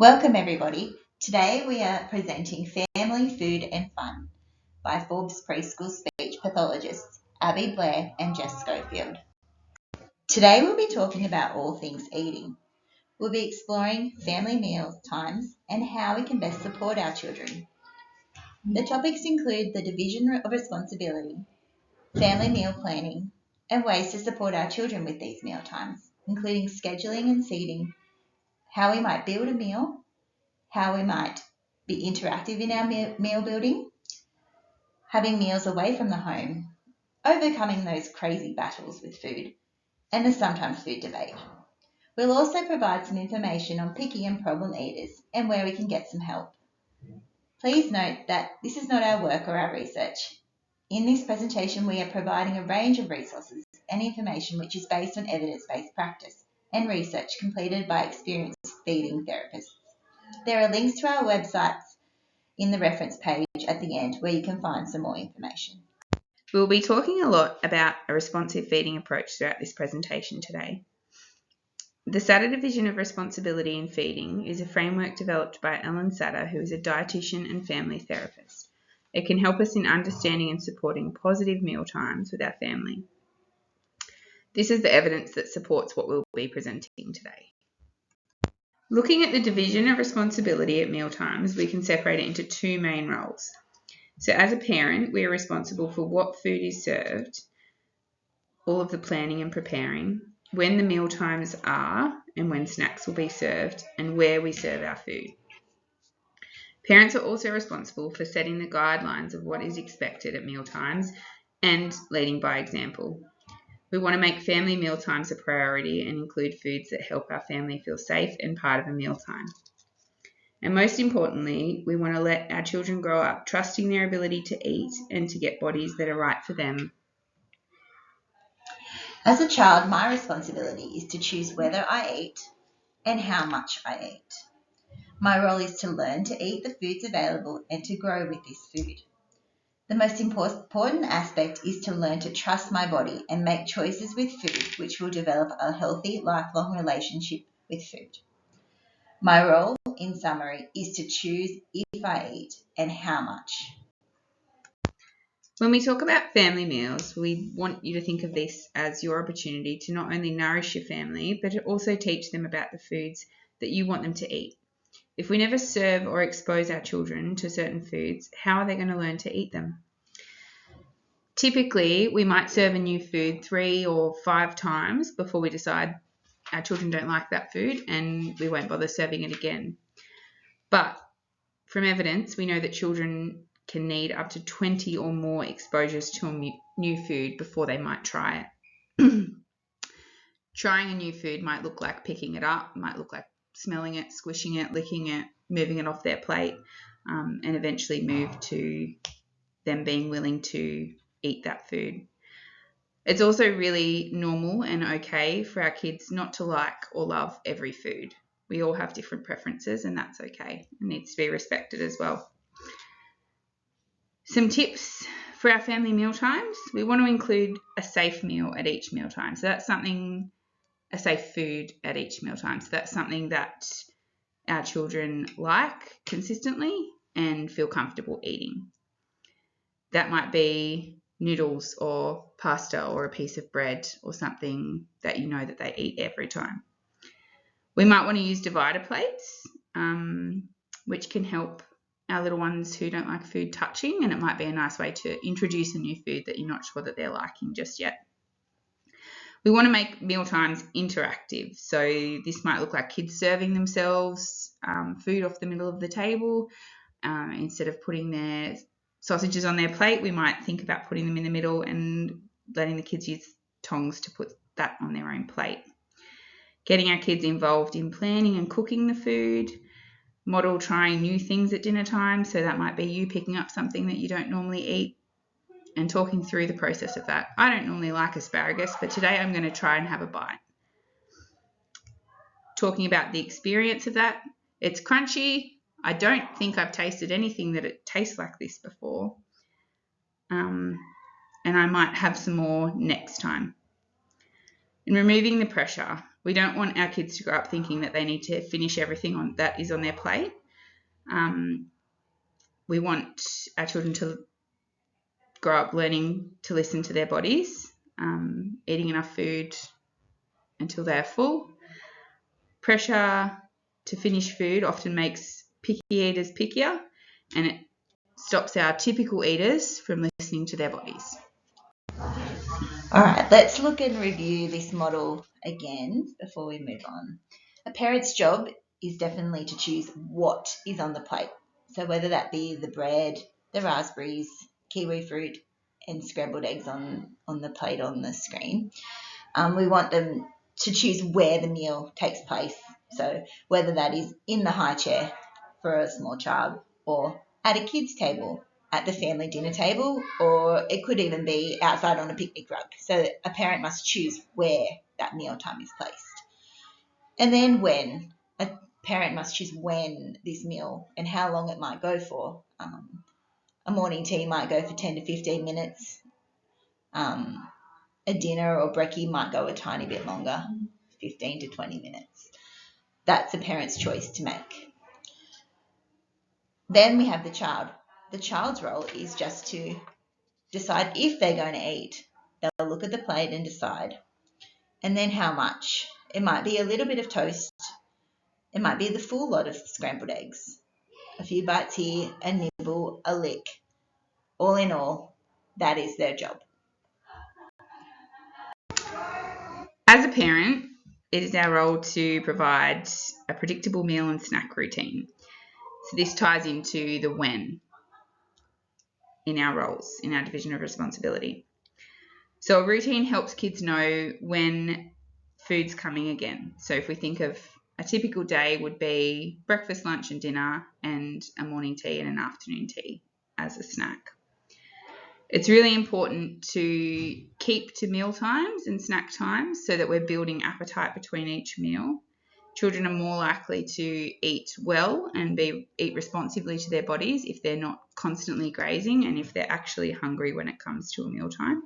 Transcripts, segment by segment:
Welcome everybody. Today we are presenting Family, Food and Fun by Forbes Preschool speech pathologists Abby Blair and Jess Schofield. Today we'll be talking about all things eating. We'll be exploring family meal times and how we can best support our children. The topics include the division of responsibility, family meal planning, and ways to support our children with these meal times, including scheduling and seating, how we might build a meal, how we might be interactive in our meal building, having meals away from the home, overcoming those crazy battles with food, and the sometimes food debate. We'll also provide some information on picky and problem eaters and where we can get some help. Please note that this is not our work or our research. In this presentation, we are providing a range of resources and information which is based on evidence-based practice and research completed by experienced feeding therapists. There are links to our websites in the reference page at the end where you can find some more information. We'll be talking a lot about a responsive feeding approach throughout this presentation today. The Satter Division of Responsibility in Feeding is a framework developed by Ellen Satter, who is a dietitian and family therapist. It can help us in understanding and supporting positive meal times with our family. This is the evidence that supports what we'll be presenting today. Looking at the division of responsibility at mealtimes, we can separate it into two main roles. So as a parent, we are responsible for what food is served, all of the planning and preparing, when the meal times are and when snacks will be served, and where we serve our food. Parents are also responsible for setting the guidelines of what is expected at meal times and leading by example. We want to make family meal times a priority and include foods that help our family feel safe and part of a mealtime. And most importantly, we want to let our children grow up trusting their ability to eat and to get bodies that are right for them. As a child, my responsibility is to choose whether I eat and how much I eat. My role is to learn to eat the foods available and to grow with this food. The most important aspect is to learn to trust my body and make choices with food which will develop a healthy, lifelong relationship with food. My role, in summary, is to choose if I eat and how much. When we talk about family meals, we want you to think of this as your opportunity to not only nourish your family, but to also teach them about the foods that you want them to eat. If we never serve or expose our children to certain foods, how are they going to learn to eat them? Typically, we might serve a new food 3 or 5 times before we decide our children don't like that food and we won't bother serving it again. But from evidence, we know that children can need up to 20 or more exposures to a new food before they might try it. Trying a new food might look like picking it up, might look like smelling it, squishing it, licking it, moving it off their plate, and eventually move to them being willing to eat that food. It's also really normal and okay for our kids not to like or love every food. We all have different preferences and that's okay. It needs to be respected as well. Some tips for our family meal times. We want to include a safe meal at each mealtime. So that's something, a safe food at each mealtime. So that's something that our children like consistently and feel comfortable eating. That might be noodles or pasta or a piece of bread or something that you know that they eat every time. We might want to use divider plates, which can help our little ones who don't like food touching, and it might be a nice way to introduce a new food that you're not sure that they're liking just yet. We want to make meal times interactive, so this might look like kids serving themselves food off the middle of the table. Instead of putting their sausages on their plate, we might think about putting them in the middle and letting the kids use tongs to put that on their own plate. Getting our kids involved in planning and cooking the food. Model trying new things at dinner time, so that might be you picking up something that you don't normally eat and talking through the process of that. I don't normally like asparagus, but today I'm going to try and have a bite. Talking about the experience of that. It's crunchy. I don't think I've tasted anything that it tastes like this before. And I might have some more next time. In removing the pressure, We don't want our kids to grow up thinking that they need to finish everything that is on their plate. We want our children to grow up learning to listen to their bodies, eating enough food until they're full. Pressure to finish food often makes picky eaters pickier, and it stops our typical eaters from listening to their bodies. All right, let's look and review this model again before we move on. A parent's job is definitely to choose what is on the plate. So whether that be the bread, the raspberries, kiwi fruit, and scrambled eggs on the plate on the screen, we want them to choose where the meal takes place. So whether that is in the high chair for a small child, or at a kid's table, at the family dinner table, or it could even be outside on a picnic rug. So a parent must choose where that meal time is placed. And then when. A parent must choose when this meal and how long it might go for. A morning tea might go for 10 to 15 minutes. A dinner or brekkie might go a tiny bit longer, 15 to 20 minutes. That's a parent's choice to make. Then we have the child. The child's role is just to decide if they're going to eat. They'll look at the plate and decide. And then how much. It might be a little bit of toast. It might be the full lot of scrambled eggs. A few bites here, a nibble, a lick. All in all, that is their job. As a parent, it is our role to provide a predictable meal and snack routine. So this ties into the when in our roles, in our division of responsibility. So a routine helps kids know when food's coming again. So if we think of a typical day would be breakfast, lunch and dinner, and a morning tea and an afternoon tea as a snack. It's really important to keep to meal times and snack times so that we're building appetite between each meal. Children are more likely to eat well and eat responsively to their bodies if they're not constantly grazing and if they're actually hungry when it comes to a mealtime.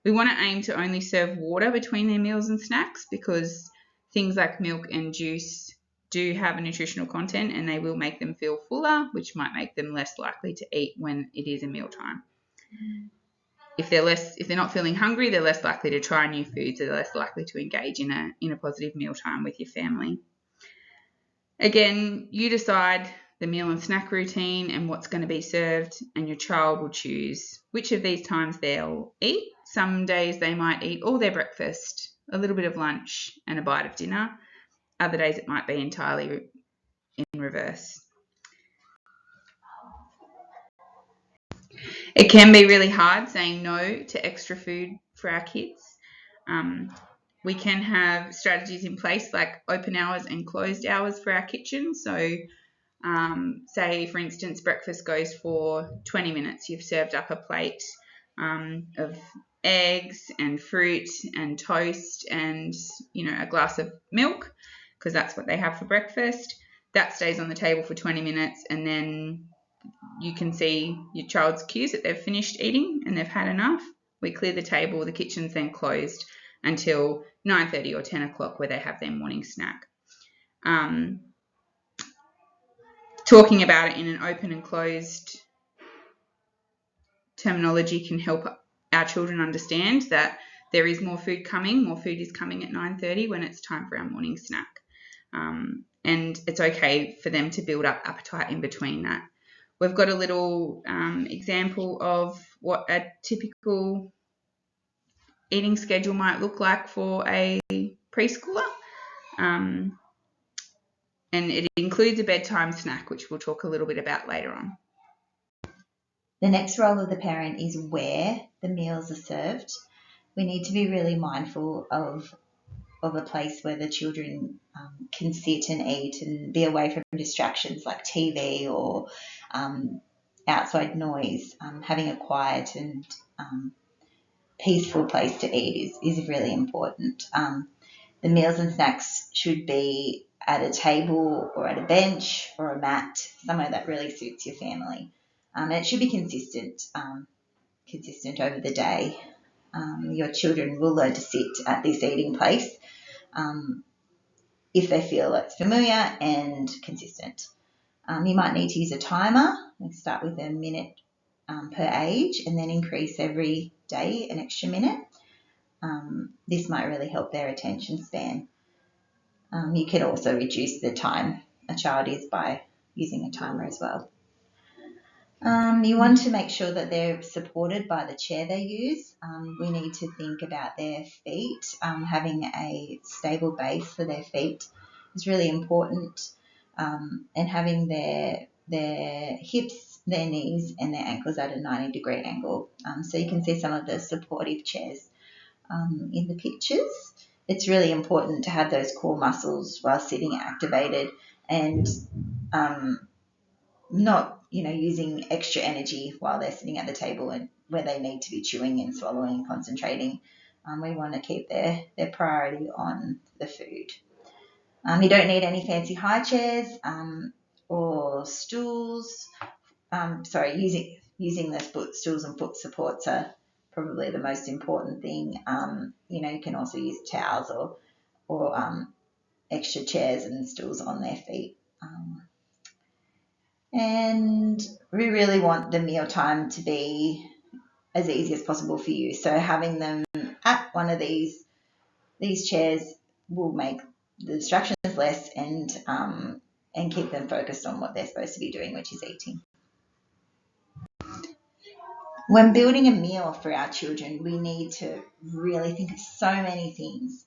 We want to aim to only serve water between their meals and snacks because things like milk and juice do have a nutritional content and they will make them feel fuller, which might make them less likely to eat when it is a mealtime. If they're not feeling hungry, they're less likely to try new foods, they're less likely to engage in a positive mealtime with your family. Again, you decide the meal and snack routine and what's going to be served, and your child will choose which of these times they'll eat. Some days they might eat all their breakfast, a little bit of lunch and a bite of dinner. Other days it might be entirely in reverse. It can be really hard saying no to extra food for our kids. We can have strategies in place like open hours and closed hours for our kitchen. So say, for instance, breakfast goes for 20 minutes. You've served up a plate of eggs and fruit and toast and, a glass of milk because that's what they have for breakfast. That stays on the table for 20 minutes and then you can see your child's cues that they've finished eating and they've had enough. We clear the table, the kitchen's then closed until 9:30 or 10 o'clock where they have their morning snack. Talking about it in an open and closed terminology can help our children understand that there is more food coming. More food is coming at 9:30 when it's time for our morning snack. And it's okay for them to build up appetite in between that. We've got a little example of what a typical eating schedule might look like for a preschooler. And it includes a bedtime snack, which we'll talk a little bit about later on. The next role of the parent is where the meals are served. We need to be really mindful of a place where the children can sit and eat and be away from distractions like TV or outside noise. Having a quiet and peaceful place to eat is really important. The meals and snacks should be at a table or at a bench or a mat, somewhere that really suits your family. And it should be consistent over the day. Your children will learn to sit at this eating place if they feel it's familiar and consistent. You might need to use a timer. Start with a minute per age and then increase every day an extra minute. This might really help their attention span. You can also reduce the time a child is by using a timer as well. You want to make sure that they're supported by the chair they use. We need to think about their feet. Having a stable base for their feet is really important, and having their hips, their knees, and their ankles at a 90-degree angle. So you can see some of the supportive chairs in the pictures. It's really important to have those core muscles while sitting activated and not using extra energy while they're sitting at the table and where they need to be chewing and swallowing and concentrating. We want to keep their priority on the food. You don't need any fancy high chairs or stools. Using the stools and foot supports are probably the most important thing. You can also use towels or extra chairs and stools on their feet. And we really want the mealtime to be as easy as possible for you. So having them at one of these chairs will make the distractions less and keep them focused on what they're supposed to be doing, which is eating. When building a meal for our children, we need to really think of so many things.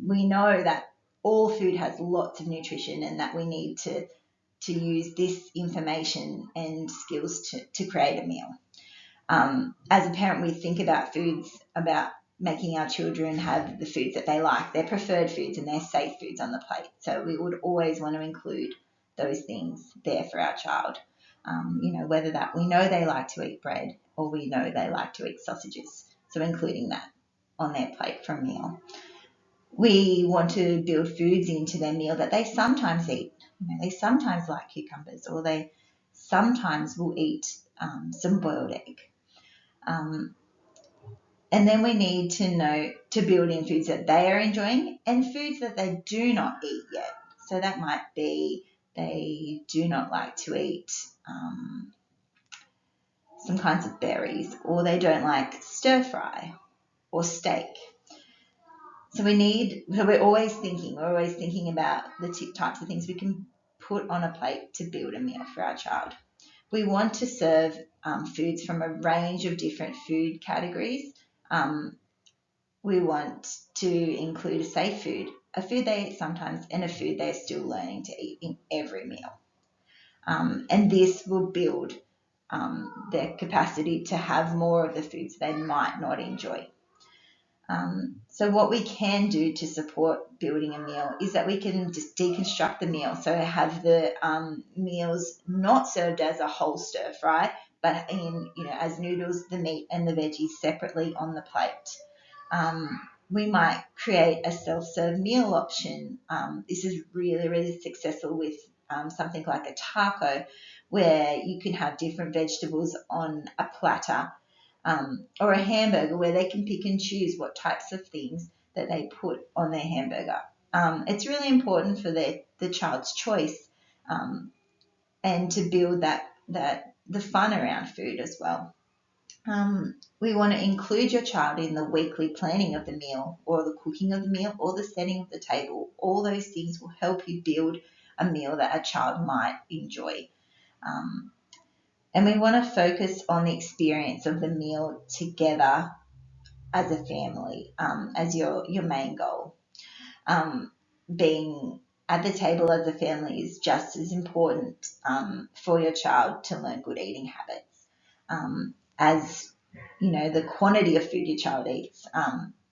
We know that all food has lots of nutrition and that we need to use this information and skills to create a meal. As a parent, we think about foods, about making our children have the foods that they like, their preferred foods and their safe foods on the plate. So we would always want to include those things there for our child. Whether that we know they like to eat bread or we know they like to eat sausages. So including that on their plate for a meal. We want to build foods into their meal that they sometimes eat. They sometimes like cucumbers or they sometimes will eat some boiled egg. And then we need to know to build in foods that they are enjoying and foods that they do not eat yet. So that might be they do not like to eat some kinds of berries, or they don't like stir fry or steak. So we're always thinking about the types of things we can put on a plate to build a meal for our child. We want to serve foods from a range of different food categories. We want to include a safe food, a food they eat sometimes, and a food they're still learning to eat in every meal. And this will build their capacity to have more of the foods they might not enjoy. So what we can do to support building a meal is that we can just deconstruct the meal. So have the meals not served as a whole stir fry, but as noodles, the meat and the veggies separately on the plate. We might create a self-serve meal option. This is really, really successful with something like a taco, where you can have different vegetables on a platter, or a hamburger where they can pick and choose what types of things that they put on their hamburger. It's really important for the child's choice, and to build the fun around food as well. We want to include your child in the weekly planning of the meal or the cooking of the meal or the setting of the table. All those things will help you build a meal that a child might enjoy. And we want to focus on the experience of the meal together as a family, as your main goal. Being at the table as a family is just as important for your child to learn good eating habits. As the quantity of food your child eats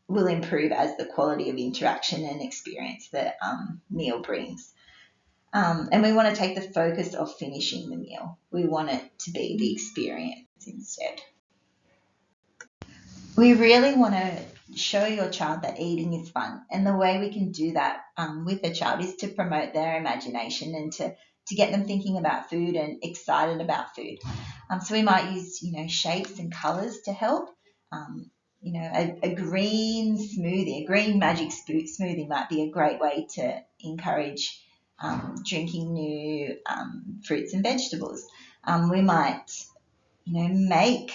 will improve as the quality of interaction and experience the meal brings. And we want to take the focus off finishing the meal. We want it to be the experience instead. We really want to show your child that eating is fun. And the way we can do that with a child is to promote their imagination and to get them thinking about food and excited about food. So we might use, shapes and colours to help. a green smoothie, a green magic smoothie might be a great way to encourage drinking new fruits and vegetables. We might, make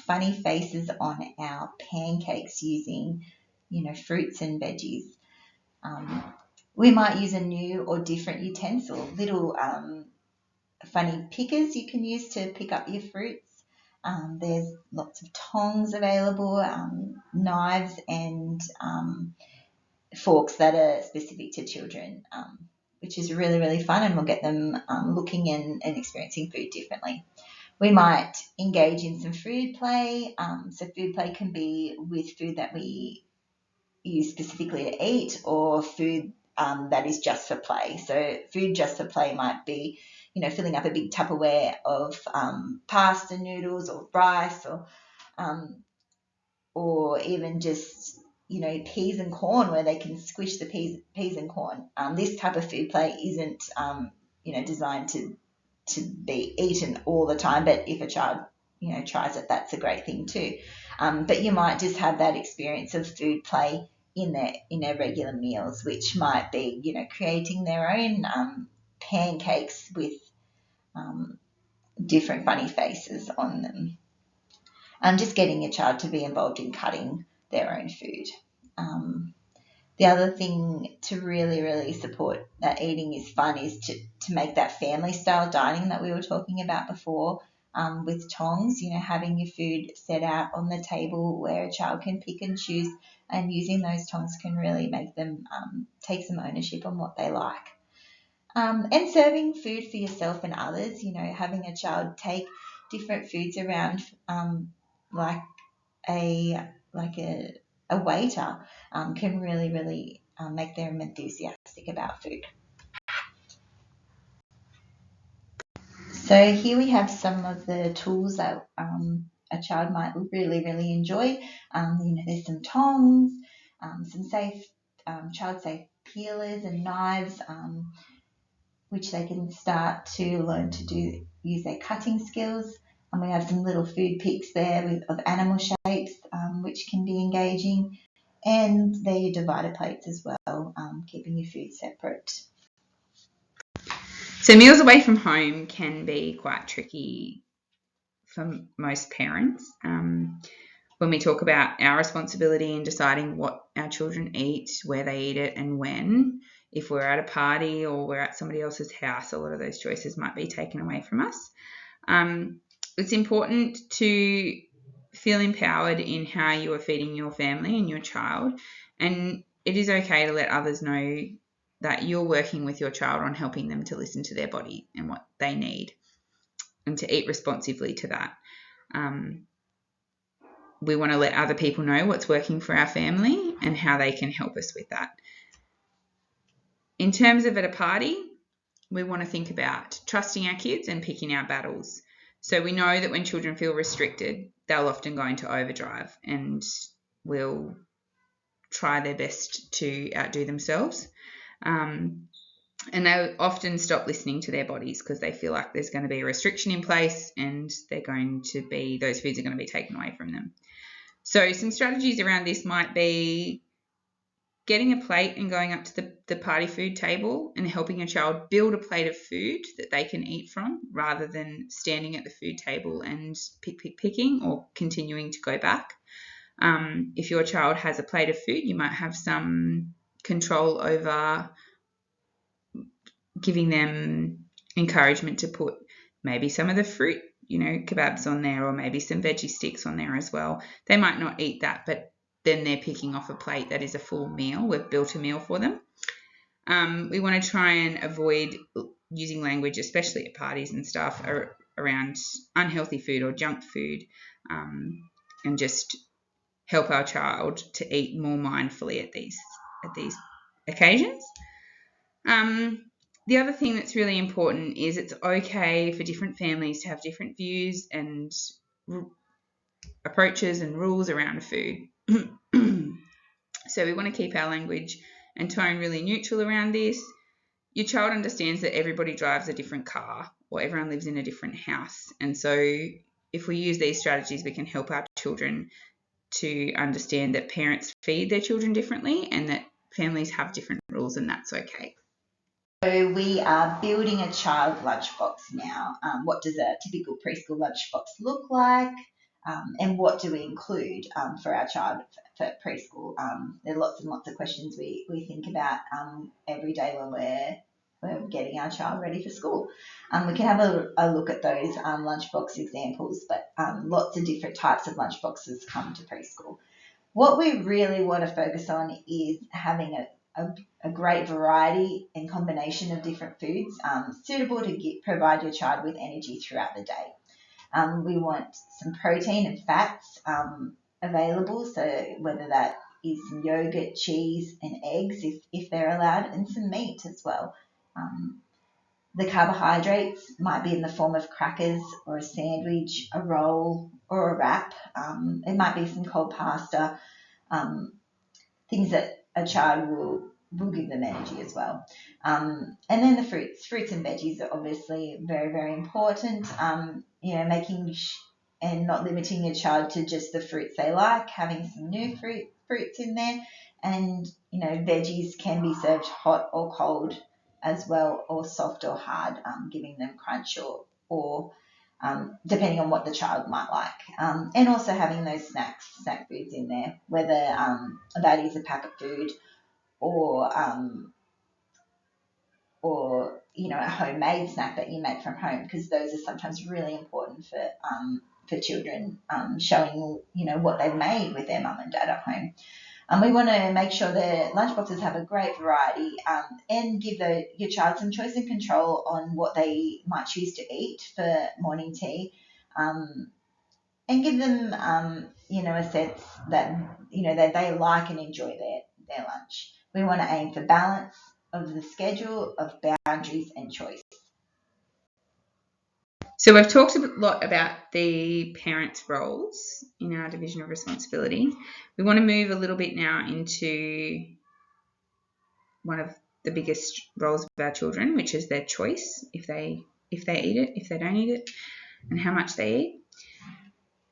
funny faces on our pancakes using, fruits and veggies. We might use a new or different utensil, little funny pickers you can use to pick up your fruits. There's lots of tongs available, knives and forks that are specific to children, which is really, really fun, and will get them looking and experiencing food differently. We might engage in some food play. So food play can be with food that we use specifically to eat, or food that is just for play. So food just for play might be, filling up a big Tupperware of pasta noodles or rice, or even just, peas and corn, where they can squish the peas and corn. This type of food play isn't, designed to be eaten all the time, but if a child, tries it, that's a great thing too. But you might just have that experience of food play in their regular meals, which might be, creating their own pancakes with different funny faces on them. Just getting your child to be involved in cutting their own food. The other thing to really, really support that eating is fun is to make that family style dining that we were talking about before, with tongs, having your food set out on the table where a child can pick and choose, and using those tongs can really make them take some ownership on what they like. And serving food for yourself and others, having a child take different foods around, like a waiter, can really, really make them enthusiastic about food. So here we have some of the tools that a child might really, really enjoy. There's some tongs, some safe, child-safe peelers and knives, which they can start to learn to use their cutting skills. And we have some little food picks there of animal shapes, which can be engaging. And they're your divider plates as well, keeping your food separate. So meals away from home can be quite tricky for most parents. When we talk about our responsibility in deciding what our children eat, where they eat it and when, if we're at a party or we're at somebody else's house, a lot of those choices might be taken away from us. It's important to feel empowered in how you are feeding your family and your child, and it is okay to let others know that you're working with your child on helping them to listen to their body and what they need, and to eat responsively to that. We want to let other people know what's working for our family and how they can help us with that. In terms of at a party, we want to think about trusting our kids and picking our battles. So we know that when children feel restricted, they'll often go into overdrive and will try their best to outdo themselves. And they often stop listening to their bodies because they feel like there's going to be a restriction in place and those foods are going to be taken away from them. So some strategies around this might be getting a plate and going up to the party food table and helping a child build a plate of food that they can eat from, rather than standing at the food table and picking or continuing to go back. If your child has a plate of food, you might have some control over giving them encouragement to put maybe some of the fruit, kebabs on there, or maybe some veggie sticks on there as well. They might not eat that, but then they're picking off a plate that is a full meal. We've built a meal for them. We want to try and avoid using language, especially at parties and stuff, around unhealthy food or junk food, and just help our child to eat more mindfully at these occasions. The other thing that's really important is it's okay for different families to have different views and approaches and rules around food. So we want to keep our language and tone really neutral around this. Your child understands that everybody drives a different car or everyone lives in a different house. And so if we use these strategies, we can help our children to understand that parents feed their children differently and that families have different rules, and that's okay. So we are building a child lunchbox now. What does a typical preschool lunchbox look like? And what do we include for our child for preschool? There are lots and lots of questions we think about every day when we're getting our child ready for school. We can have a look at those lunchbox examples, but lots of different types of lunchboxes come to preschool. What we really want to focus on is having a great variety and combination of different foods suitable to provide your child with energy throughout the day. We want some protein and fats available, so whether that is some yogurt, cheese, and eggs if they're allowed, and some meat as well. The carbohydrates might be in the form of crackers or a sandwich, a roll, or a wrap. It might be some cold pasta, things that a child will give them energy as well. And then the fruits and veggies are obviously very, very important. Making and not limiting your child to just the fruits they like, having some new fruits in there. And, veggies can be served hot or cold as well, or soft or hard, giving them crunch or depending on what the child might like. And also having those snack foods in there, whether that is a packet food or a homemade snack that you make from home, because those are sometimes really important for children, showing what they've made with their mum and dad at home. We want to make sure the lunchboxes have a great variety and give your child some choice and control on what they might choose to eat for morning tea, and give them a sense that that they like and enjoy their lunch. We want to aim for balance of the schedule, of boundaries and choice. So we've talked a lot about the parents' roles in our division of responsibility. We want to move a little bit now into one of the biggest roles of our children, which is their choice, if they eat it, if they don't eat it, and how much they eat.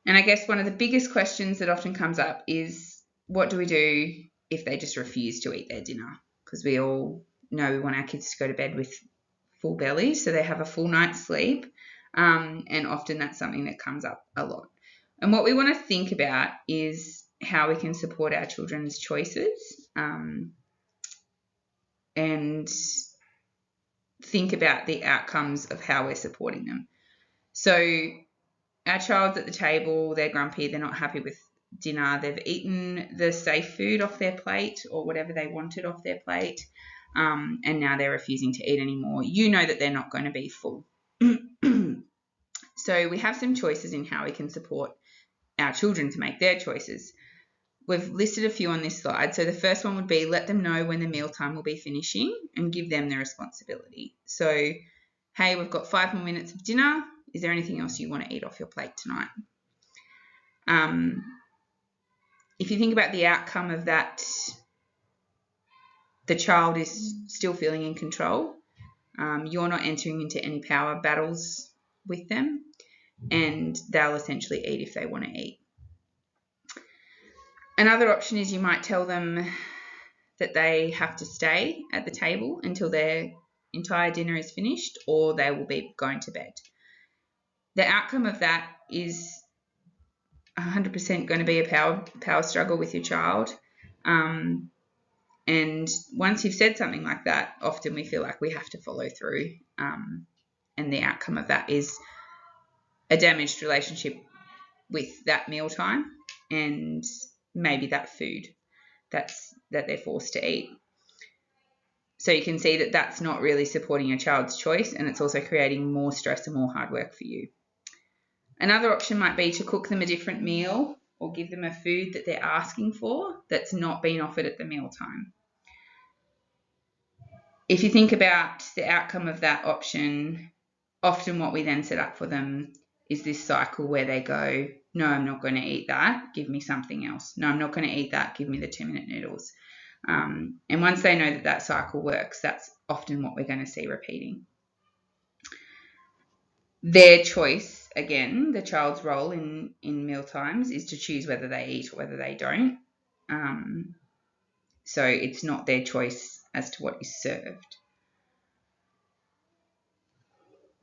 And I guess one of the biggest questions that often comes up is, what do we do if they just refuse to eat their dinner? Because we all know we want our kids to go to bed with full bellies, so they have a full night's sleep. And often that's something that comes up a lot. And what we want to think about is how we can support our children's choices, and think about the outcomes of how we're supporting them. So our child's at the table, they're grumpy, they're not happy with dinner, they've eaten the safe food off their plate or whatever they wanted off their plate, and now they're refusing to eat anymore. You know that they're not going to be full. So we have some choices in how we can support our children to make their choices. We've listed a few on this slide. So the first one would be, let them know when the mealtime will be finishing and give them the responsibility. So, hey, we've got 5 more minutes of dinner. Is there anything else you want to eat off your plate tonight? If you think about the outcome of that, the child is still feeling in control. You're not entering into any power battles with them, and they'll essentially eat if they want to eat. Another option is you might tell them that they have to stay at the table until their entire dinner is finished, or they will be going to bed. The outcome of that is 100% going to be a power struggle with your child. And once you've said something like that, often we feel like we have to follow through. And the outcome of that is a damaged relationship with that mealtime and maybe that food that they're forced to eat. So you can see that that's not really supporting your child's choice, and it's also creating more stress and more hard work for you. Another option might be to cook them a different meal or give them a food that they're asking for that's not been offered at the mealtime. If you think about the outcome of that option, often what we then set up for them is this cycle where they go, no, I'm not going to eat that, give me something else. No, I'm not going to eat that, give me the 2-minute noodles. And once they know that cycle works, that's often what we're going to see repeating. Their choice again, the child's role in meal times is to choose whether they eat or whether they don't. So it's not their choice as to what is served.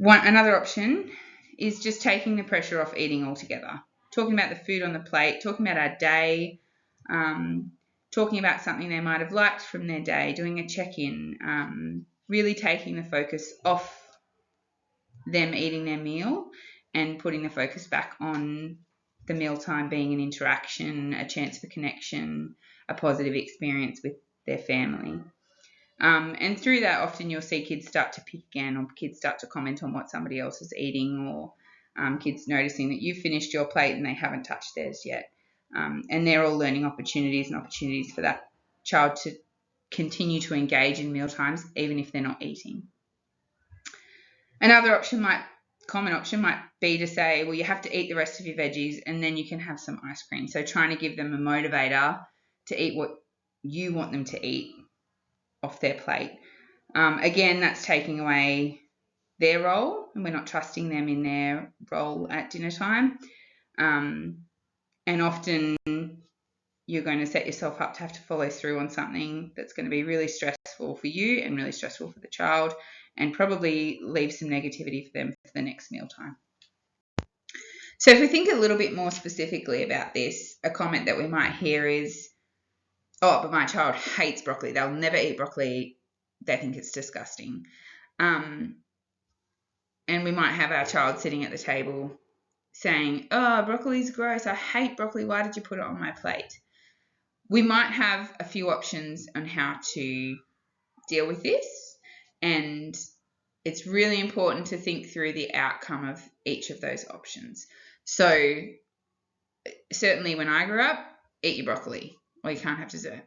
Another option is just taking the pressure off eating altogether. Talking about the food on the plate, talking about our day, talking about something they might have liked from their day, doing a check-in, really taking the focus off them eating their meal and putting the focus back on the mealtime being an interaction, a chance for connection, a positive experience with their family. And through that, often you'll see kids start to pick again, or kids start to comment on what somebody else is eating, or kids noticing that you've finished your plate and they haven't touched theirs yet. And they're all learning opportunities for that child to continue to engage in meal times, even if they're not eating. Another common option might be to say, well, you have to eat the rest of your veggies and then you can have some ice cream. So trying to give them a motivator to eat what you want them to eat off their plate. Again, that's taking away their role, and we're not trusting them in their role at dinner time. And often you're going to set yourself up to have to follow through on something that's going to be really stressful for you and really stressful for the child, and probably leave some negativity for them for the next mealtime. So if we think a little bit more specifically about this, a comment that we might hear is, oh, but my child hates broccoli. They'll never eat broccoli. They think it's disgusting. And we might have our child sitting at the table saying, oh, broccoli's gross. I hate broccoli. Why did you put it on my plate? We might have a few options on how to deal with this, and it's really important to think through the outcome of each of those options. So certainly when I grew up, eat your broccoli or you can't have dessert.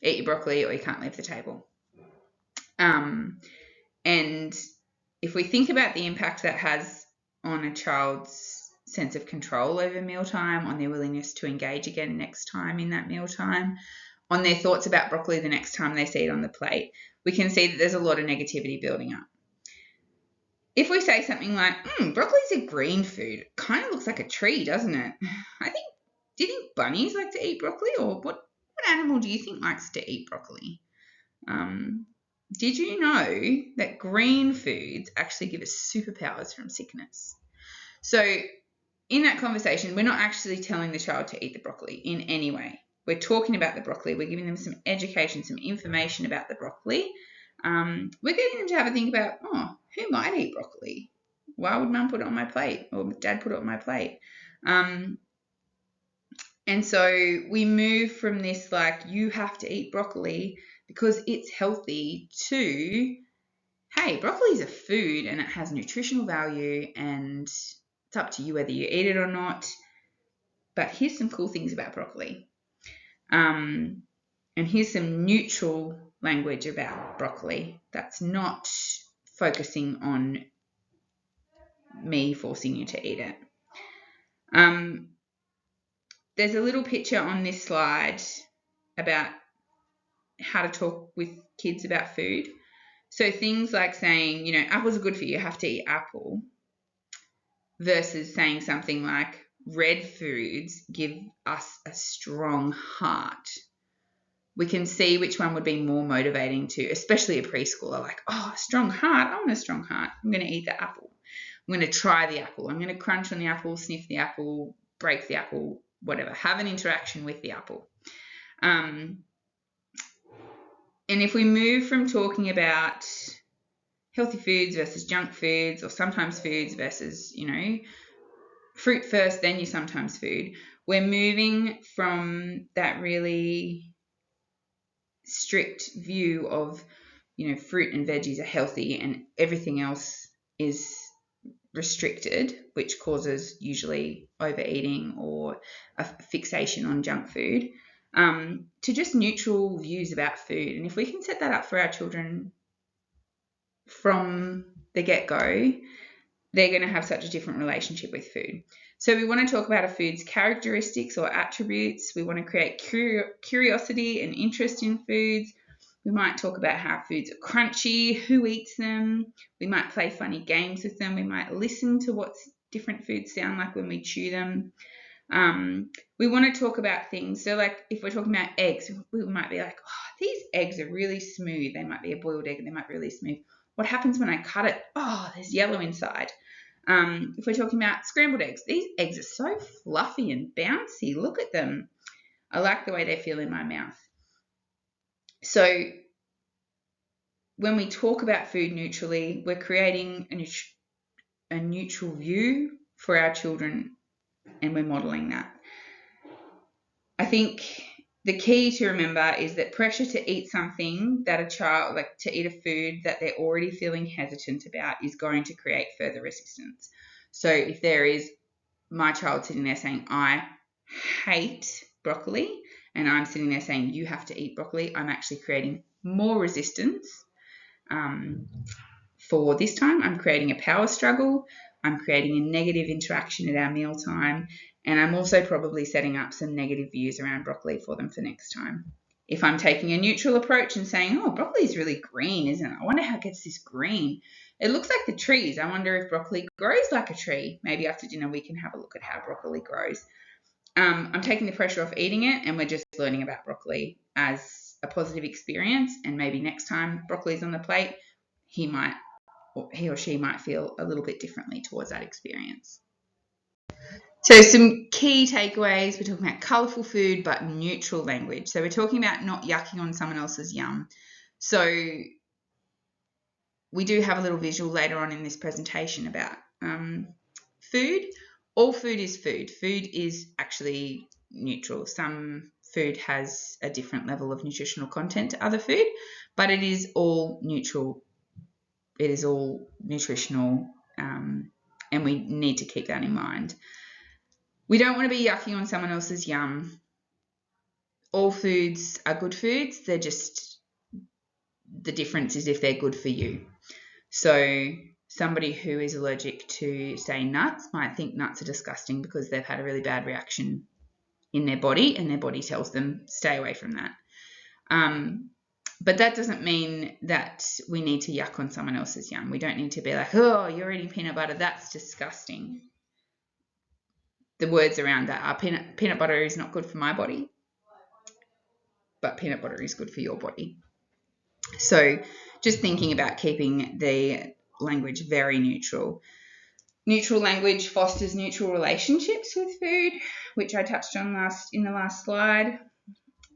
Eat your broccoli or you can't leave the table. And if we think about the impact that has on a child's sense of control over mealtime, on their willingness to engage again next time in that mealtime, on their thoughts about broccoli the next time they see it on the plate, we can see that there's a lot of negativity building up. If we say something like, broccoli's a green food, it kind of looks like a tree, doesn't it? Do you think bunnies like to eat broccoli, or what animal do you think likes to eat broccoli? Did you know that green foods actually give us superpowers from sickness? So in that conversation, we're not actually telling the child to eat the broccoli in any way. We're talking about the broccoli. We're giving them some education, some information about the broccoli. We're getting them to have a think about, who might eat broccoli? Why would mum put it on my plate, or dad put it on my plate? And so we move from this like, you have to eat broccoli because it's healthy, to, hey, broccoli is a food and it has nutritional value and it's up to you whether you eat it or not. But here's some cool things about broccoli. And here's some neutral language about broccoli that's not focusing on me forcing you to eat it. There's a little picture on this slide about how to talk with kids about food. So things like saying, apples are good for you, you have to eat apple, versus saying something like, red foods give us a strong heart. We can see which one would be more motivating to, especially a preschooler, like, a strong heart, I want a strong heart. I'm going to eat the apple. I'm going to try the apple. I'm going to crunch on the apple, sniff the apple, break the apple, whatever. Have an interaction with the apple. And if we move from talking about healthy foods versus junk foods, or sometimes foods versus, fruit first, then your sometimes food, we're moving from that really strict view of, fruit and veggies are healthy and everything else is restricted, which causes usually overeating or a fixation on junk food, to just neutral views about food. And if we can set that up for our children from the get-go, they're going to have such a different relationship with food. So we want to talk about a food's characteristics or attributes. We want to create curiosity and interest in foods. We might talk about how foods are crunchy, who eats them. We might play funny games with them. We might listen to what's different foods sound like when we chew them. We want to talk about things. So like if we're talking about eggs, we might be like, oh, these eggs are really smooth. They might be a boiled egg and they might be really smooth. What happens when I cut it? Oh, there's yellow inside. If we're talking about scrambled eggs, these eggs are so fluffy and bouncy. Look at them. I like the way they feel in my mouth. So when we talk about food neutrally, we're creating a neutral view for our children, and we're modelling that. I think the key to remember is that pressure to eat something that a child, like to eat a food that they're already feeling hesitant about, is going to create further resistance. So if there is my child sitting there saying, I hate broccoli, and I'm sitting there saying, you have to eat broccoli, I'm actually creating more resistance. For this time, I'm creating a power struggle. I'm creating a negative interaction at our mealtime, and I'm also probably setting up some negative views around broccoli for them for next time. If I'm taking a neutral approach and saying, oh, broccoli is really green, isn't it? I wonder how it gets this green. It looks like the trees. I wonder if broccoli grows like a tree. Maybe after dinner we can have a look at how broccoli grows. I'm taking the pressure off eating it, and we're just learning about broccoli as a positive experience, and maybe next time broccoli's on the plate, he or she might feel a little bit differently towards that experience. So some key takeaways, we're talking about colourful food but neutral language. So we're talking about not yucking on someone else's yum. So we do have a little visual later on in this presentation about food. All food is food. Food is actually neutral. Some food has a different level of nutritional content to other food, but it is all neutral. It is all nutritional, and we need to keep that in mind. We don't want to be yucking on someone else's yum. All foods are good foods. They're just, the difference is if they're good for you. So somebody who is allergic to, say, nuts might think nuts are disgusting because they've had a really bad reaction in their body, and their body tells them stay away from that. But that doesn't mean that we need to yuck on someone else's yum. We don't need to be like, oh, you're eating peanut butter, that's disgusting. The words around that are peanut butter is not good for my body, but peanut butter is good for your body. So just thinking about keeping the language very neutral. Neutral language fosters neutral relationships with food, which I touched on in the last slide.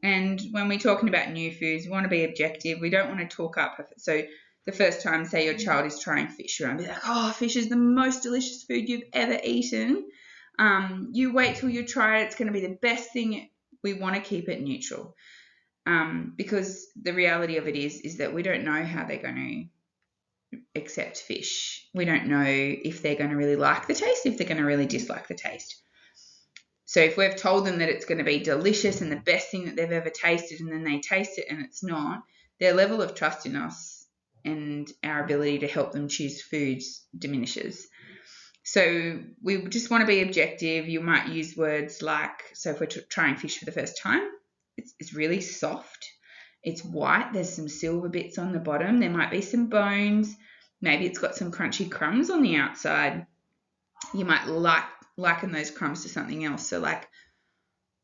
And when we're talking about new foods, we want to be objective. We don't want to talk up. So the first time, say your child is trying fish, you're going to be like, oh, fish is the most delicious food you've ever eaten. You wait till you try it. It's going to be the best thing. We want to keep it neutral, because the reality of it is that we don't know how they're going to accept fish. We don't know if they're going to really like the taste, if they're going to really dislike the taste. So if we've told them that it's going to be delicious and the best thing that they've ever tasted, and then they taste it and it's not, their level of trust in us and our ability to help them choose foods diminishes. So we just want to be objective. You might use words like, so if we're trying fish for the first time, it's really soft. It's white. There's some silver bits on the bottom. There might be some bones. Maybe it's got some crunchy crumbs on the outside. You might liken those crumbs to something else. So like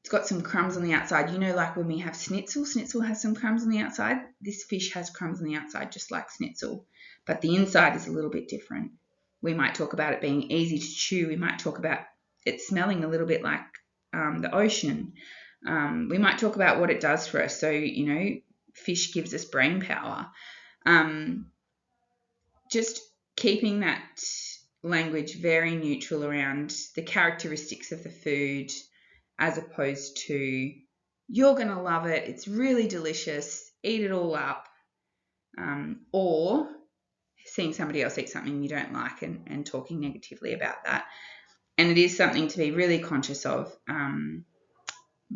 it's got some crumbs on the outside. You know, like when we have schnitzel has some crumbs on the outside. This fish has crumbs on the outside just like schnitzel, but the inside is a little bit different. We might talk about it being easy to chew. We might talk about it smelling a little bit like the ocean. We might talk about what it does for us. So, you know, fish gives us brain power. Just keeping that language very neutral around the characteristics of the food, as opposed to, you're going to love it, it's really delicious, eat it all up, or seeing somebody else eat something you don't like and talking negatively about that. And it is something to be really conscious of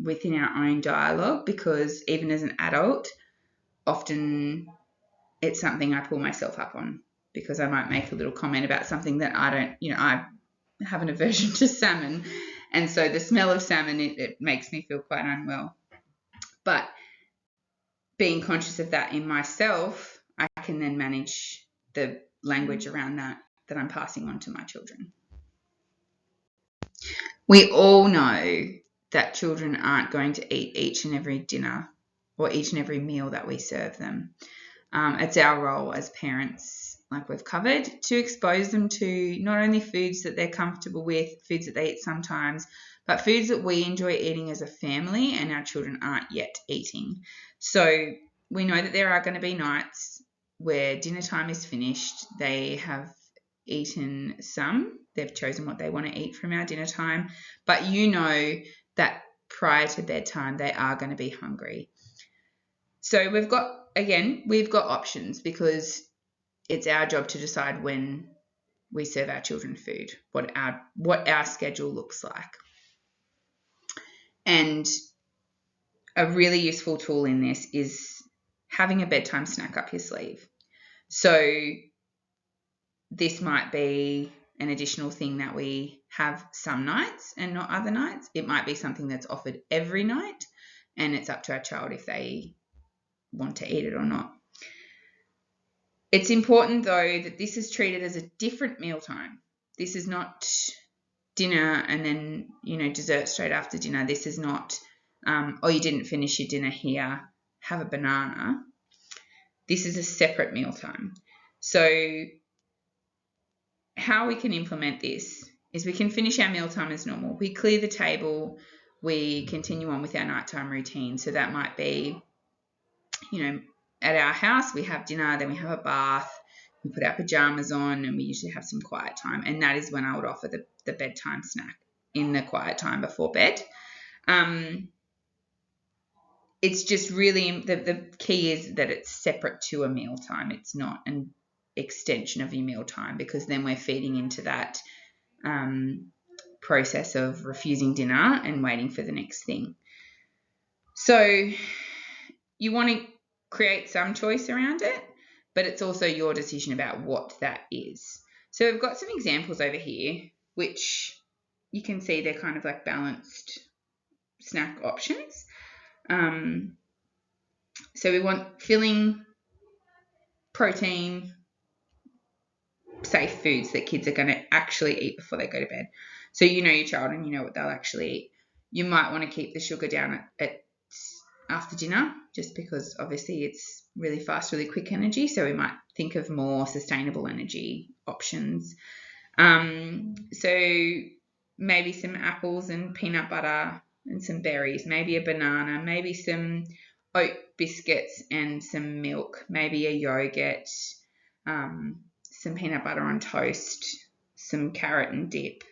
within our own dialogue, because even as an adult, often it's something I pull myself up on, because I might make a little comment about something that I don't, you know, I have an aversion to salmon. And so the smell of salmon, it makes me feel quite unwell. But being conscious of that in myself, I can then manage the language around that I'm passing on to my children. We all know that children aren't going to eat each and every dinner or each and every meal that we serve them. It's our role as parents, like we've covered, to expose them to not only foods that they're comfortable with, foods that they eat sometimes, but foods that we enjoy eating as a family and our children aren't yet eating. So we know that there are going to be nights where dinner time is finished, they have eaten some, they've chosen what they want to eat from our dinner time, but you know that prior to bedtime they are going to be hungry. So we've got options because it's our job to decide when we serve our children food, what our schedule looks like. And a really useful tool in this is having a bedtime snack up your sleeve. So this might be an additional thing that we have some nights and not other nights. It might be something that's offered every night, and it's up to our child if they want to eat it or not. It's important, though, that this is treated as a different mealtime. This is not dinner and then, dessert straight after dinner. This is not, you didn't finish your dinner here, have a banana. This is a separate mealtime. So how we can implement this is we can finish our mealtime as normal. We clear the table, we continue on with our nighttime routine. So that might be, at our house, we have dinner, then we have a bath, we put our pajamas on, and we usually have some quiet time. And that is when I would offer the bedtime snack in the quiet time before bed. It's just really, the key is that it's separate to a mealtime. It's not an extension of your mealtime, because then we're feeding into that process of refusing dinner and waiting for the next thing. So you want to create some choice around it, but it's also your decision about what that is. So we've got some examples over here, which you can see they're kind of like balanced snack options. So we want filling, protein, safe foods that kids are going to actually eat before they go to bed. So you know your child and you know what they'll actually eat. You might want to keep the sugar down at after dinner, just because obviously it's really fast, really quick energy. So we might think of more sustainable energy options. So maybe some apples and peanut butter and some berries, maybe a banana, maybe some oat biscuits and some milk, maybe a yogurt, some peanut butter on toast, some carrot and dip.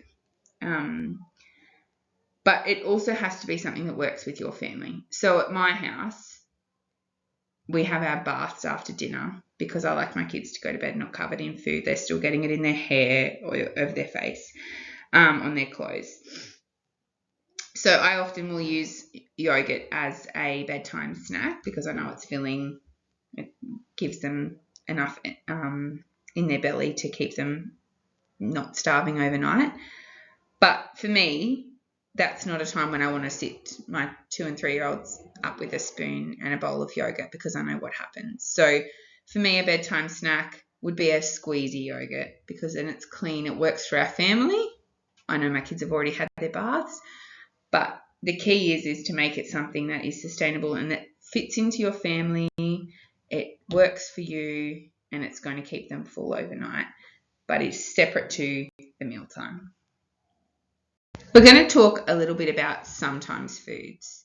But it also has to be something that works with your family. So at my house, we have our baths after dinner because I like my kids to go to bed not covered in food. They're still getting it in their hair or over their face, on their clothes. So I often will use yogurt as a bedtime snack because I know it's filling. It gives them enough in their belly to keep them not starving overnight. But for me, that's not a time when I want to sit my 2 and 3 year olds up with a spoon and a bowl of yogurt because I know what happens. So for me, a bedtime snack would be a squeezy yogurt because then it's clean. It works for our family. I know my kids have already had their baths, but the key is to make it something that is sustainable and that fits into your family. It works for you and it's going to keep them full overnight, but it's separate to the mealtime. We're going to talk a little bit about sometimes foods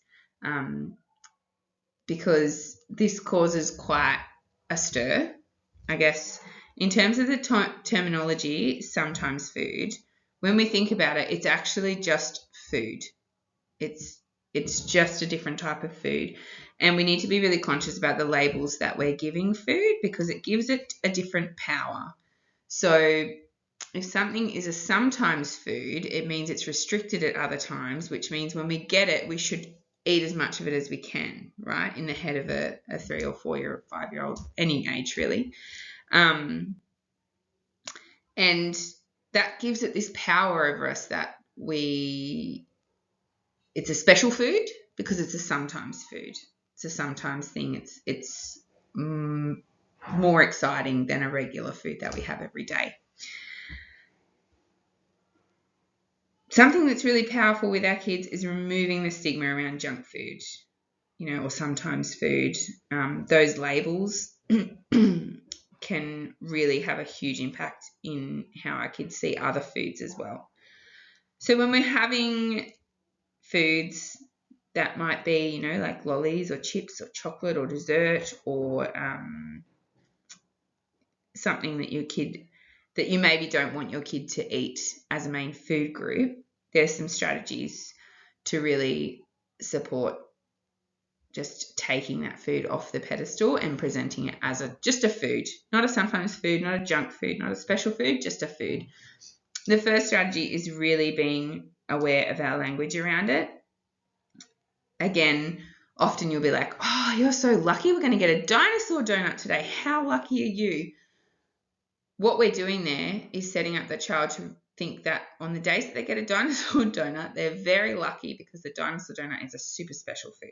because this causes quite a stir, I guess. In terms of the terminology, sometimes food, when we think about it, it's actually just food. It's just a different type of food. And we need to be really conscious about the labels that we're giving food because it gives it a different power. So if something is a sometimes food, it means it's restricted at other times, which means when we get it, we should eat as much of it as we can, right, in the head of a 3 or 4 or 5 year old, any age really. And that gives it this power over us that it's a special food because it's a sometimes food. It's a sometimes thing. It's more exciting than a regular food that we have every day. Something that's really powerful with our kids is removing the stigma around junk food, or sometimes food. Those labels can really have a huge impact in how our kids see other foods as well. So when we're having foods that might be, like lollies or chips or chocolate or dessert or something that you maybe don't want your kid to eat as a main food group, there's some strategies to really support just taking that food off the pedestal and presenting it as just a food, not a sometimes food, not a junk food, not a special food, just a food. The first strategy is really being aware of our language around it. Again, often you'll be like, oh, you're so lucky, we're going to get a dinosaur donut today. How lucky are you? What we're doing there is setting up the child to think that on the days that they get a dinosaur donut, they're very lucky because the dinosaur donut is a super special food.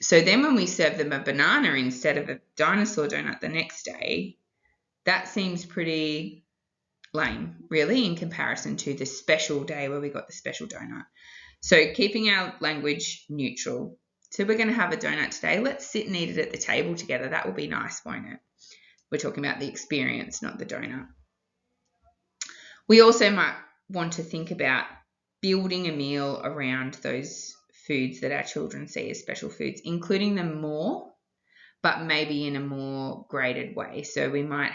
So then when we serve them a banana instead of a dinosaur donut the next day, that seems pretty lame, really, in comparison to the special day where we got the special donut. So keeping our language neutral. So we're going to have a donut today. Let's sit and eat it at the table together. That will be nice, won't it? We're talking about the experience, not the donut. We also might want to think about building a meal around those foods that our children see as special foods, including them more, but maybe in a more graded way. So they might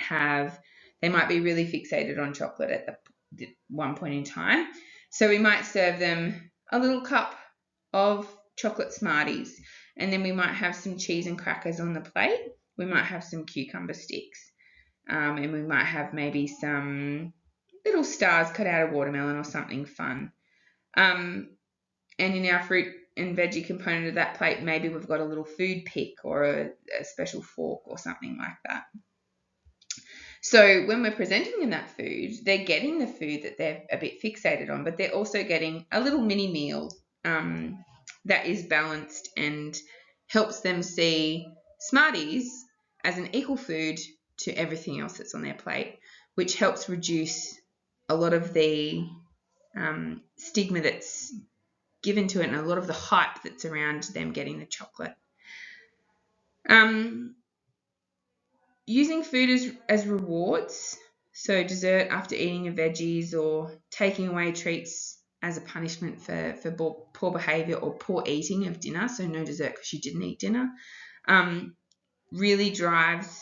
be really fixated on chocolate at the one point in time. So we might serve them a little cup of chocolate Smarties, and then we might have some cheese and crackers on the plate. We might have some cucumber sticks, and we might have maybe some little stars cut out of watermelon or something fun. And in our fruit and veggie component of that plate, maybe we've got a little food pick or a special fork or something like that. So when we're presenting them that food, they're getting the food that they're a bit fixated on, but they're also getting a little mini meal that is balanced and helps them see Smarties as an equal food to everything else that's on their plate, which helps reduce a lot of the stigma that's given to it and a lot of the hype that's around them getting the chocolate. Using food as rewards, so dessert after eating your veggies or taking away treats as a punishment for poor behaviour or poor eating of dinner, so no dessert because you didn't eat dinner, really drives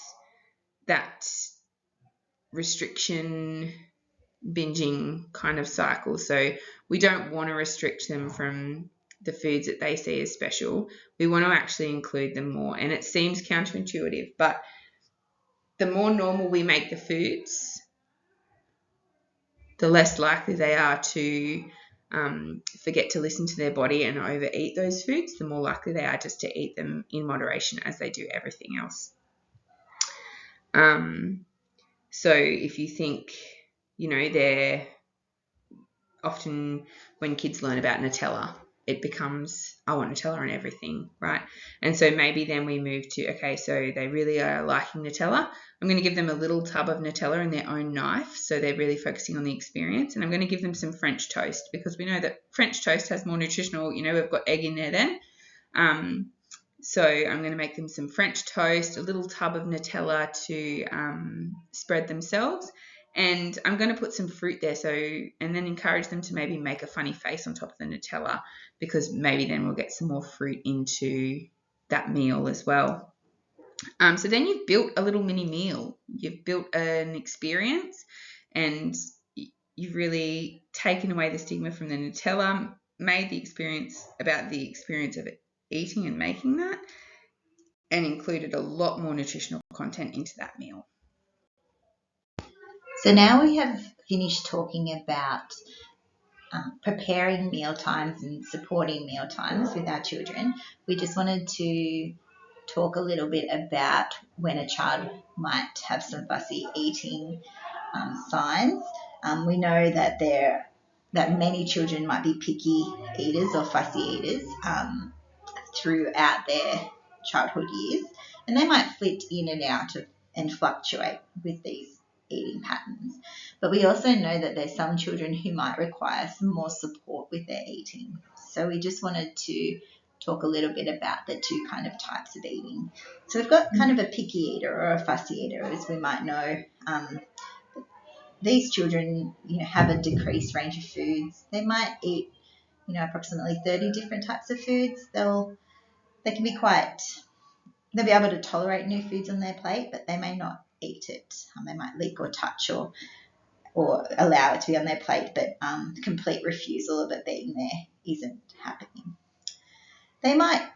that restriction binging kind of cycle. So we don't want to restrict them from the foods that they see as special. We want to actually include them more. And it seems counterintuitive, but the more normal we make the foods, the less likely they are to forget to listen to their body and overeat those foods, the more likely they are just to eat them in moderation as they do everything else. So if you think, they're often when kids learn about Nutella, it becomes, I want Nutella on everything, right? And so maybe then we move to, okay, so they really are liking Nutella. I'm going to give them a little tub of Nutella in their own knife, so they're really focusing on the experience. And I'm going to give them some French toast because we know that French toast has more nutritional, we've got egg in there then. So I'm going to make them some French toast, a little tub of Nutella to spread themselves. And I'm going to put some fruit there, and then encourage them to maybe make a funny face on top of the Nutella because maybe then we'll get some more fruit into that meal as well. So then you've built a little mini meal. You've built an experience and you've really taken away the stigma from the Nutella, made the experience about the experience of eating and making that, and included a lot more nutritional content into that meal. So now we have finished talking about preparing meal times and supporting meal times with our children. We just wanted to talk a little bit about when a child might have some fussy eating signs. We know that many children might be picky eaters or fussy eaters throughout their childhood years, and they might flit in and out and fluctuate with these eating patterns. But we also know that there's some children who might require some more support with their eating. So we just wanted to talk a little bit about the two kind of types of eating. So we've got kind of a picky eater or a fussy eater, as we might know. These children, have a decreased range of foods. They might eat, approximately 30 different types of foods. They can be they'll be able to tolerate new foods on their plate, but they may not eat it. They might lick or touch or allow it to be on their plate, but complete refusal of it being there isn't happening. They might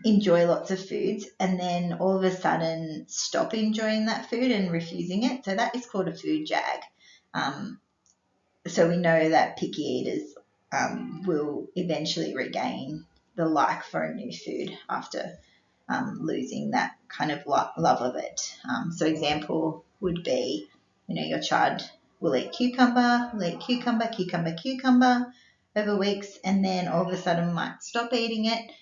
enjoy lots of foods and then all of a sudden stop enjoying that food and refusing it. So that is called a food jag. So we know that picky eaters will eventually regain the like for a new food after losing that kind of love of it. So example would be, your child will eat cucumber over weeks, and then all of a sudden might stop eating it.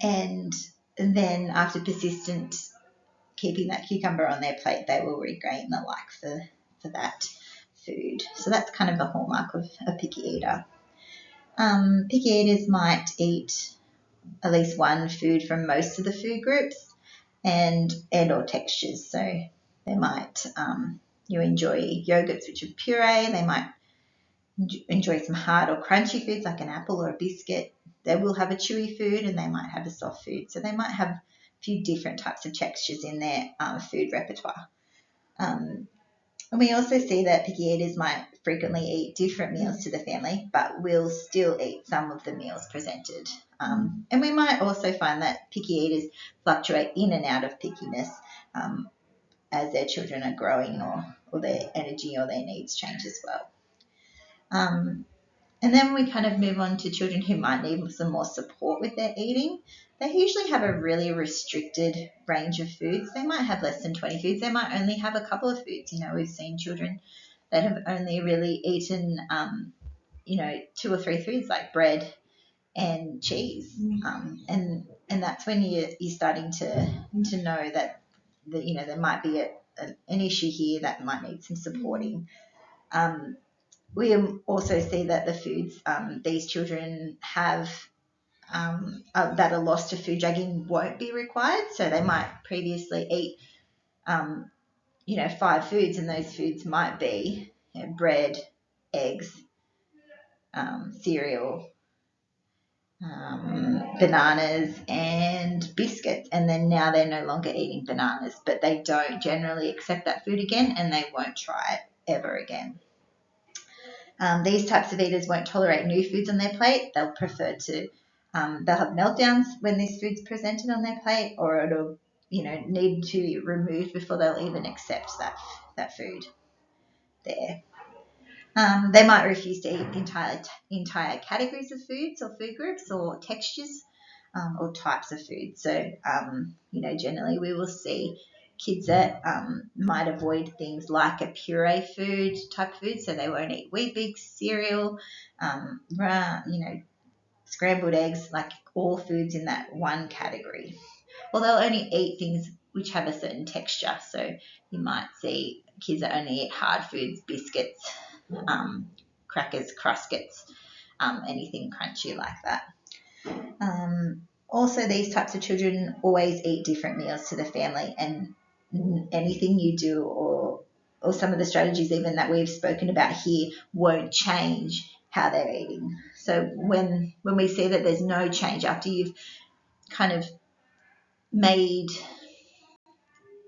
And then after persistent keeping that cucumber on their plate, they will regain the like for that food. So that's kind of the hallmark of a picky eater. Picky eaters might eat at least one food from most of the food groups and or textures. So they might enjoy yogurts which are puree. They might enjoy some hard or crunchy foods like an apple or a biscuit. They will have a chewy food and they might have a soft food. So they might have a few different types of textures in their food repertoire. And we also see that picky eaters might frequently eat different meals to the family, but will still eat some of the meals presented. And we might also find that picky eaters fluctuate in and out of pickiness as their children are growing or their energy or their needs change as well. And then we kind of move on to children who might need some more support with their eating. They usually have a really restricted range of foods. They might have less than 20 foods. They might only have a couple of foods. We've seen children that have only really eaten, 2 or 3 foods like bread and cheese. And that's when you're starting to know that there might be an issue here that might need some supporting. We also see that the foods these children have that are lost to food jagging won't be required. So they might previously eat, 5 foods, and those foods might be bread, eggs, cereal, bananas, and biscuits. And then now they're no longer eating bananas, but they don't generally accept that food again, and they won't try it ever again. These types of eaters won't tolerate new foods on their plate. They'll prefer to, they'll have meltdowns when this food's presented on their plate, or it'll, need to be removed before they'll even accept that food there. They might refuse to eat entire categories of foods or food groups or textures or types of food. So, generally we will see kids that might avoid things like a puree food type food, so they won't eat Weet-Bix cereal, scrambled eggs, like all foods in that one category. Or they'll only eat things which have a certain texture. So you might see kids that only eat hard foods, biscuits, crackers, crustkets, anything crunchy like that. Also, these types of children always eat different meals to the family, and anything you do or some of the strategies even that we've spoken about here won't change how they're eating. So when we see that there's no change after you've kind of made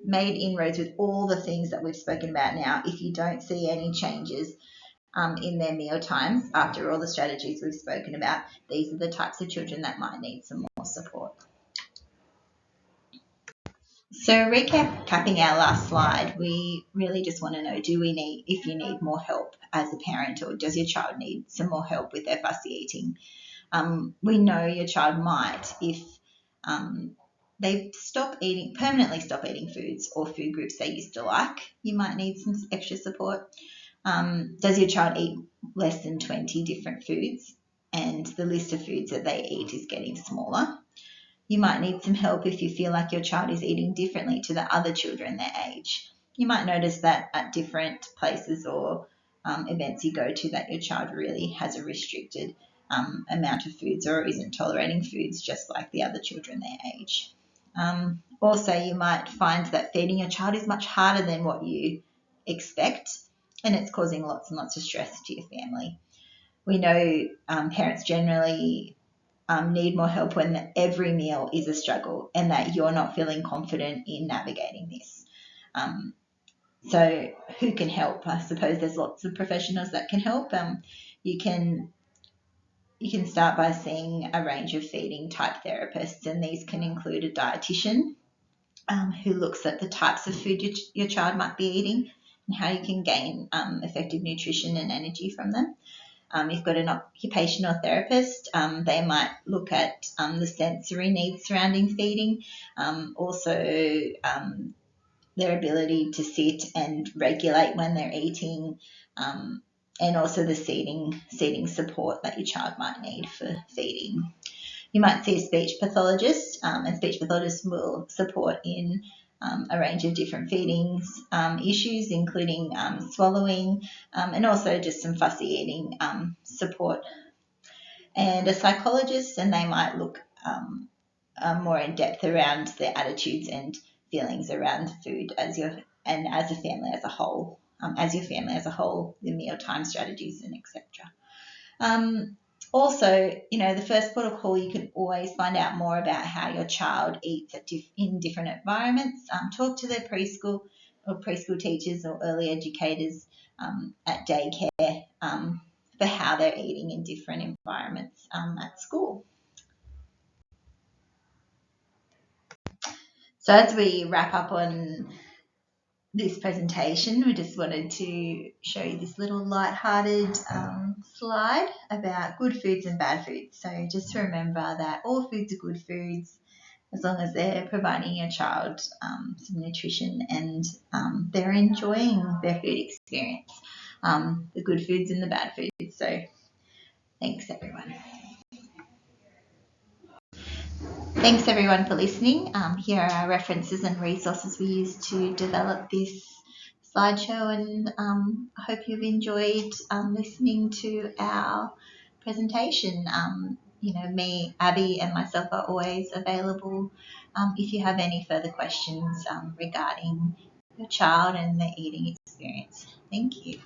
inroads with all the things that we've spoken about now, if you don't see any changes in their meal times after all the strategies we've spoken about, these are the types of children that might need some more support. So recapping our last slide, we really just want to know, if you need more help as a parent, or does your child need some more help with their fussy eating? We know your child might if they permanently stop eating foods or food groups they used to like. You might need some extra support. Does your child eat less than 20 different foods and the list of foods that they eat is getting smaller? You might need some help if you feel like your child is eating differently to the other children their age. You might notice that at different places or events you go to that your child really has a restricted amount of foods or isn't tolerating foods just like the other children their age. Also, you might find that feeding your child is much harder than what you expect, and it's causing lots and lots of stress to your family. We know parents generally need more help when every meal is a struggle and that you're not feeling confident in navigating this. So who can help? I suppose there's lots of professionals that can help. You can start by seeing a range of feeding type therapists, and these can include a dietitian who looks at the types of food your child might be eating and how you can gain effective nutrition and energy from them. You've got an occupational therapist. They might look at the sensory needs surrounding feeding, also their ability to sit and regulate when they're eating, and also the seating support that your child might need for feeding. You might see a speech pathologist, and speech pathologists will support in a range of different feedings issues, including swallowing, and also just some fussy eating support. And a psychologist, and they might look more in depth around their attitudes and feelings around food as a family as a whole, the mealtime strategies and etc. Also, the first port of call, you can always find out more about how your child eats in different environments. Talk to their preschool teachers or early educators at daycare for how they're eating in different environments at school. So as we wrap up on this presentation, we just wanted to show you this little light-hearted slide about good foods and bad foods. So just remember that all foods are good foods as long as they're providing your child some nutrition and they're enjoying their food experience, the good foods and the bad foods. So thanks everyone. Thanks everyone for listening. Here are our references and resources we used to develop this slideshow, and I hope you've enjoyed listening to our presentation. Me, Abby, and myself are always available if you have any further questions regarding your child and their eating experience. Thank you.